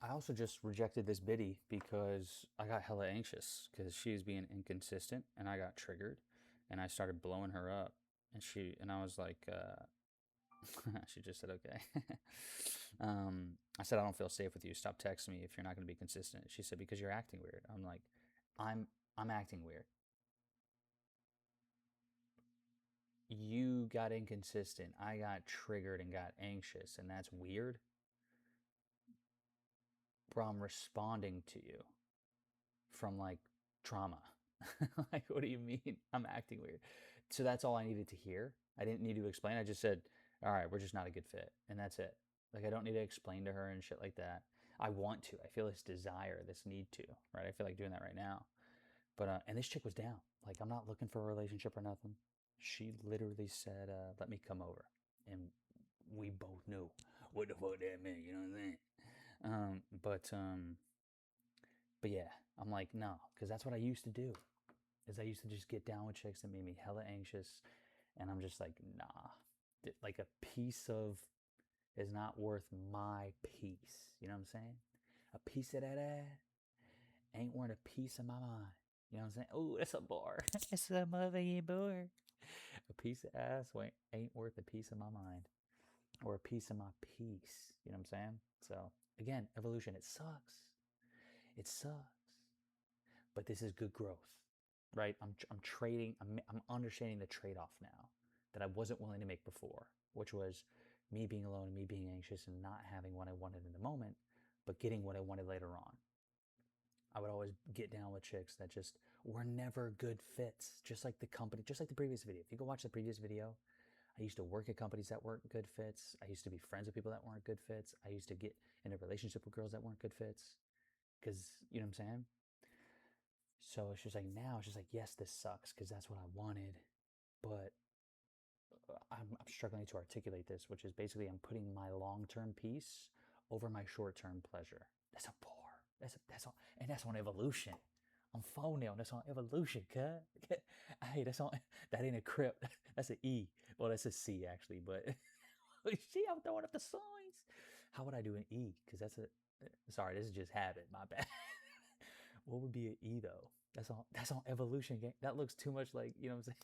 I also just rejected this biddy because I got hella anxious because she was being inconsistent and I got triggered and I started blowing her up and I was like, she just said okay. I said I don't feel safe with you. Stop texting me if you're not going to be consistent. She said because you're acting weird. I'm like, I'm I'm acting weird. You got inconsistent. I got triggered and got anxious, and that's weird. Bro, I'm responding to you from like trauma. Like, what do you mean? I'm acting weird. So that's all I needed to hear. I didn't need to explain. I just said, all right, we're just not a good fit. And that's it. Like, I don't need to explain to her and shit like that. I want to. I feel this desire, this need to, right? I feel like doing that right now. And this chick was down. Like, I'm not looking for a relationship or nothing. She literally said, let me come over. And we both knew what the fuck that meant, you know what I'm saying? Um, but, um, but yeah, I'm like, no, because that's what I used to do. Is I used to just get down with chicks that made me hella anxious, and I'm just like, nah. Like a piece of is not worth my peace. You know what I'm saying? A piece of that ass ain't worth a piece of my mind. You know what I'm saying? Oh, that's a bar. It's a motherfucking bar. A piece of ass ain't worth a piece of my mind or a piece of my peace. You know what I'm saying? So again, evolution. It sucks. It sucks. But this is good growth, right? I'm trading, I'm understanding the trade off now that I wasn't willing to make before, which was me being alone and me being anxious and not having what I wanted in the moment, but getting what I wanted later on. I would always get down with chicks that just were never good fits, just like the company, just like the previous video. If you go watch the previous video, I used to work at companies that weren't good fits. I used to be friends with people that weren't good fits. I used to get in a relationship with girls that weren't good fits. Because, you know what I'm saying? So it's just like now it's just like, yes, this sucks because that's what I wanted. But I'm struggling to articulate this, which is basically I'm putting my long term peace over my short term pleasure. That's a bar. That's on, and that's on evolution. I'm phone now. That's on evolution, cut. Hey, that's on. That ain't a crip. That's an E. Well, that's a C actually. But see, I'm throwing up the signs. How would I do an E? Because that's a. Sorry, this is just habit. My bad. What would be an E though? That's on evolution game. That looks too much like, you know what I'm saying?